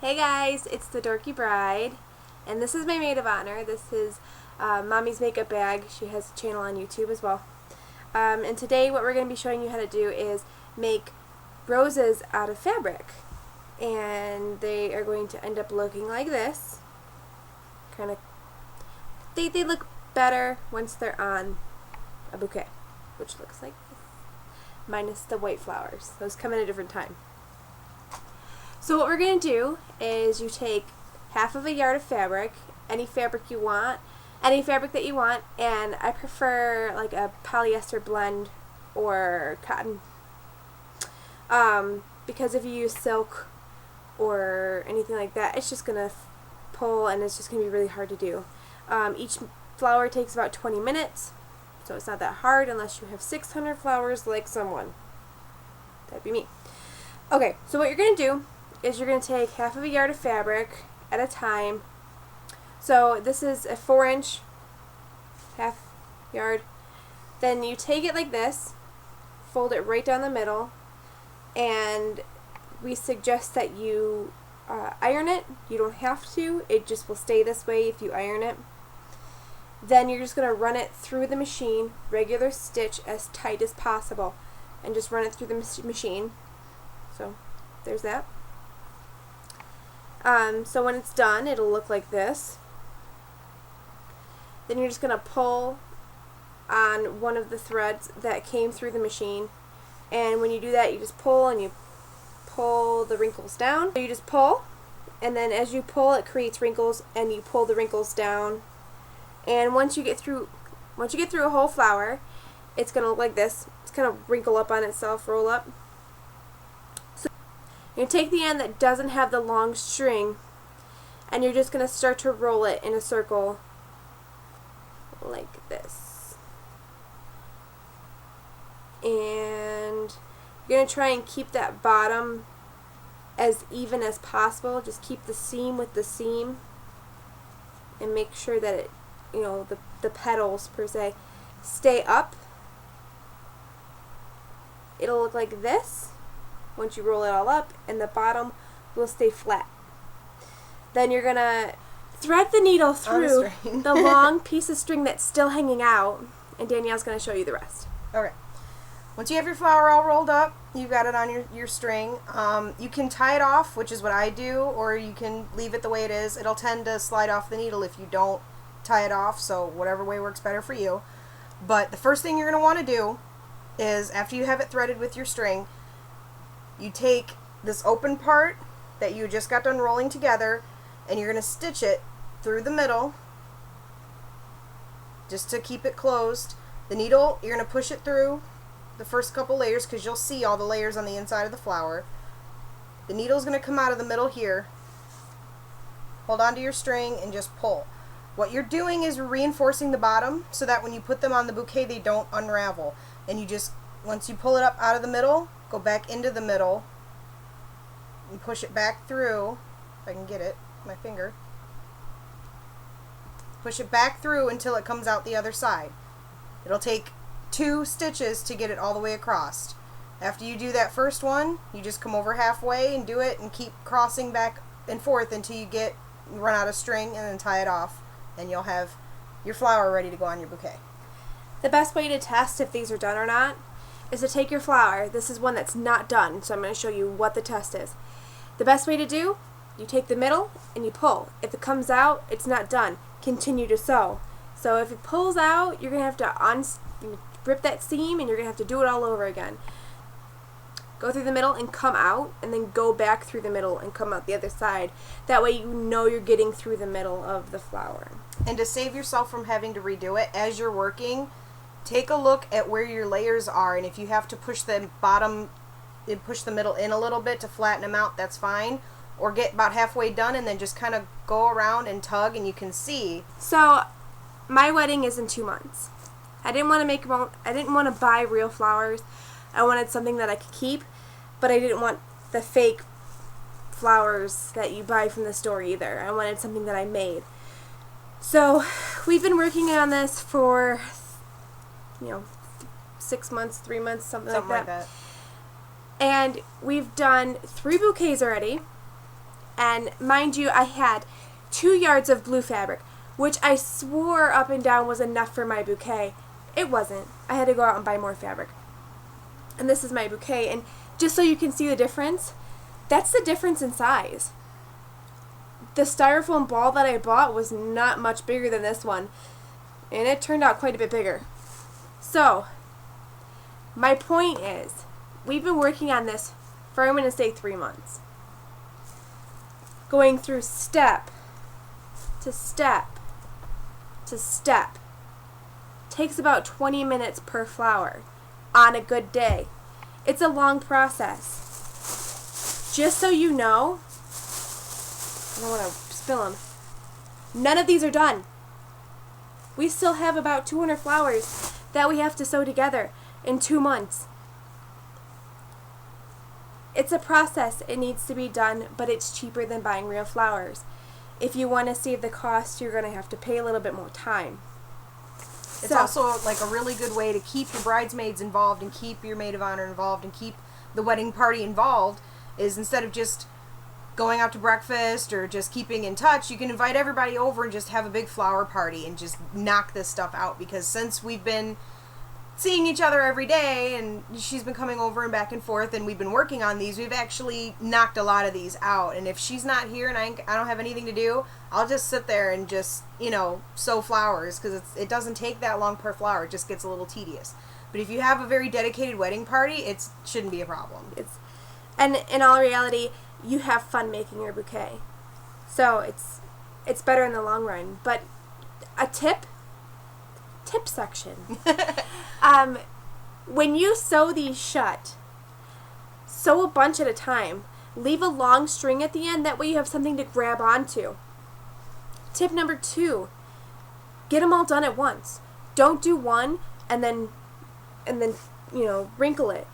Hey guys, it's the Dorky Bride, and this is my maid of honor. This is Mommy's Makeup Bag. She has a channel on YouTube as well. And today what we're going to be showing you how to do is make roses out of fabric. And they are going to end up looking like this. They look better once they're on a bouquet, which looks like this, minus the white flowers. Those come in a different time. So what we're going to do is you take half of a yard of fabric, any fabric that you want, and I prefer like a polyester blend or cotton, because if you use silk or anything like that, it's just going to pull and it's just going to be really hard to do. Each flower takes about 20 minutes, so it's not that hard unless you have 600 flowers like someone. That'd be me. Okay, so what you're going to do is you're going to take half of a yard of fabric at a time. So this is a 4-inch half yard. Then you take it like this, fold it right down the middle, and we suggest that you iron it. You don't have to, it just will stay this way if you iron it. Then you're just going to run it through the machine, regular stitch as tight as possible, and just run it through the machine. So there's that. So when it's done, it'll look like this. Then you're just going to pull on one of the threads that came through the machine, and when you do that, you just pull and you pull the wrinkles down. So you just pull, and then as you pull, it creates wrinkles, and you pull the wrinkles down. And once you get through a whole flower, it's going to look like this. It's going to wrinkle up on itself, roll up. You take the end that doesn't have the long string, and you're just going to start to roll it in a circle like this. And you're going to try and keep that bottom as even as possible. Just keep the seam with the seam and make sure that it, the petals per se stay up. It'll look like this once you roll it all up, and the bottom will stay flat. Then you're gonna thread the needle through the long piece of string that's still hanging out, and Danielle's gonna show you the rest. Okay. Once you have your flower all rolled up, you've got it on your string. You can tie it off, which is what I do, or you can leave it the way it is. It'll tend to slide off the needle if you don't tie it off, so whatever way works better for you. But the first thing you're gonna want to do is, after you have it threaded with your string, you take this open part that you just got done rolling together, and you're going to stitch it through the middle just to keep it closed. The needle, you're going to push it through the first couple layers because you'll see all the layers on the inside of the flower. The needle's going to come out of the middle here. Hold on to your string and just pull. What you're doing is reinforcing the bottom so that when you put them on the bouquet, they don't unravel. And you just, once you pull it up out of the middle, go back into the middle and push it back through. If I can get it, my finger. Push it back through until it comes out the other side. It'll take 2 stitches to get it all the way across. After you do that first one, you just come over halfway and do it and keep crossing back and forth until you run out of string, and then tie it off, and you'll have your flower ready to go on your bouquet. The best way to test if these are done or not is to take your flower. This is one that's not done, so I'm going to show you what the test is. The best way to do, you take the middle and you pull. If it comes out, it's not done. Continue to sew. So if it pulls out, you're going to have to rip that seam, and you're going to have to do it all over again. Go through the middle and come out, and then go back through the middle and come out the other side. That way you know you're getting through the middle of the flower. And to save yourself from having to redo it, as you're working, take a look at where your layers are, and if you have to push the bottom and push the middle in a little bit to flatten them out, that's fine. Or get about halfway done and then just kind of go around and tug, and you can see. So my wedding is in 2 months. I didn't want to buy real flowers. I wanted something that I could keep, but I didn't want the fake flowers that you buy from the store either. I wanted something that I made. So we've been working on this for 6 months, 3 months, something like that. And we've done 3 bouquets already, And mind you, I had 2 yards of blue fabric, which I swore up and down was enough for my bouquet. It wasn't. I had to go out and buy more fabric. And this is my bouquet. And just so you can see the difference, that's the difference in size. The styrofoam ball that I bought was not much bigger than this one. And it turned out quite a bit bigger. So, my point is, we've been working on this for, I'm going to say, 3 months. Going through step to step to step. Takes about 20 minutes per flower on a good day. It's a long process. Just so you know, I don't want to spill them. None of these are done. We still have about 200 flowers that we have to sew together in 2 months. It's a process. It needs to be done, but it's cheaper than buying real flowers. If you want to save the cost, you're going to have to pay a little bit more time. It's also like a really good way to keep your bridesmaids involved and keep your maid of honor involved and keep the wedding party involved, is instead of just going out to breakfast or just keeping in touch, you can invite everybody over and just have a big flower party and just knock this stuff out. Because since we've been seeing each other every day and she's been coming over and back and forth and we've been working on these, we've actually knocked a lot of these out. And if she's not here and I don't have anything to do, I'll just sit there and just, sew flowers, because it doesn't take that long per flower. It just gets a little tedious. But if you have a very dedicated wedding party, it shouldn't be a problem. And in all reality, you have fun making your bouquet. So it's better in the long run. But a tip section. When you sew these shut, sew a bunch at a time. Leave a long string at the end. That way you have something to grab onto. Tip number 2, get them all done at once. Don't do one and then wrinkle it.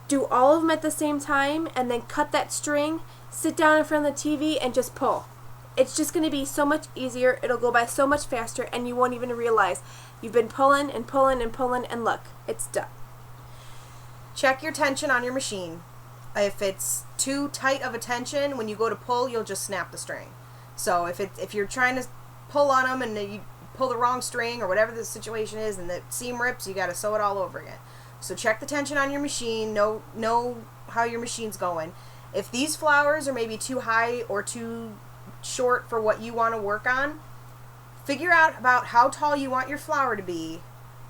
Do all of them at the same time and then cut that string, sit down in front of the TV and just pull. It's just going to be so much easier. It'll go by so much faster and you won't even realize you've been pulling and pulling and pulling, and look, it's done. Check your tension on your machine. If it's too tight of a tension, when you go to pull, you'll just snap the string. So if you're trying to pull on them and you pull the wrong string or whatever the situation is and the seam rips, you got to sew it all over again. So check the tension on your machine. Know how your machine's going. If these flowers are maybe too high or too short for what you want to work on, figure out about how tall you want your flower to be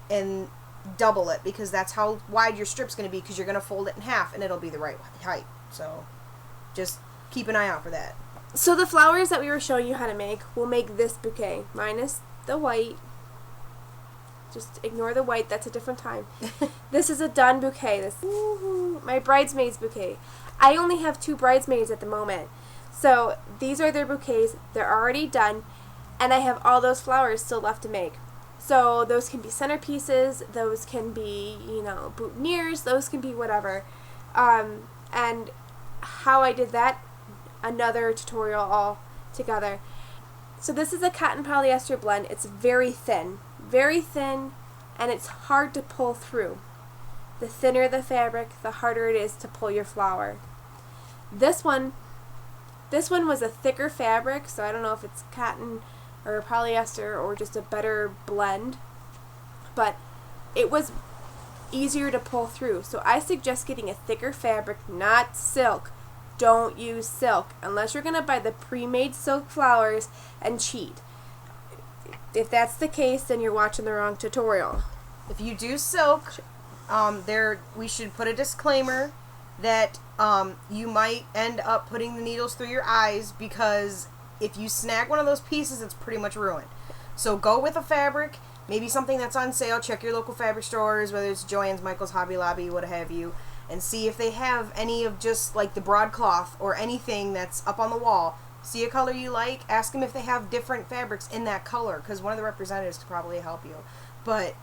and double it, because that's how wide your strip's going to be, because you're going to fold it in half and it'll be the right height. So just keep an eye out for that. So the flowers that we were showing you how to make will make this bouquet, minus the white. Just ignore the white, that's a different time. This is a done bouquet. This my bridesmaids bouquet. I only have 2 bridesmaids at the moment. So these are their bouquets. They're already done. And I have all those flowers still left to make. So those can be centerpieces. Those can be, boutonnieres. Those can be whatever. And how I did that, another tutorial all together. So this is a cotton polyester blend. It's very thin, and it's hard to pull through. The thinner the fabric, the harder it is to pull your flower. This one was a thicker fabric, so I don't know if it's cotton or polyester or just a better blend, but it was easier to pull through. So I suggest getting a thicker fabric, not silk. Don't use silk unless you're going to buy the pre-made silk flowers and cheat. If that's the case, then you're watching the wrong tutorial. If you do silk, we should put a disclaimer that you might end up putting the needles through your eyes, because if you snag one of those pieces, it's pretty much ruined. So go with a fabric, maybe something that's on sale. Check your local fabric stores, whether it's Joann's, Michael's, Hobby Lobby, what have you, and see if they have any of just like the broadcloth or anything that's up on the wall. See a color you like, ask them if they have different fabrics in that color, because one of the representatives could probably help you. But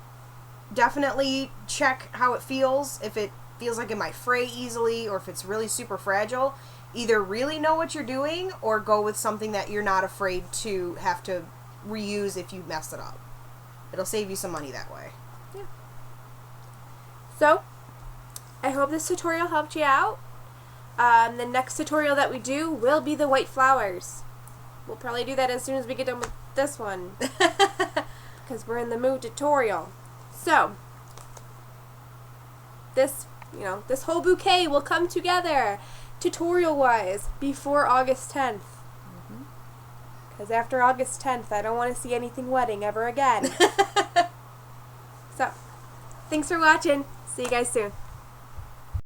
definitely check how it feels. If it feels like it might fray easily, or if it's really super fragile, either really know what you're doing or go with something that you're not afraid to have to reuse if you mess it up. It'll save you some money that way. Yeah. So, I hope this tutorial helped you out. The next tutorial that we do will be the white flowers. We'll probably do that as soon as we get done with this one. Because we're in the mood tutorial. So, this whole bouquet will come together, tutorial-wise, before August 10th. Because after August 10th, I don't want to see anything wedding ever again. So, thanks for watching. See you guys soon.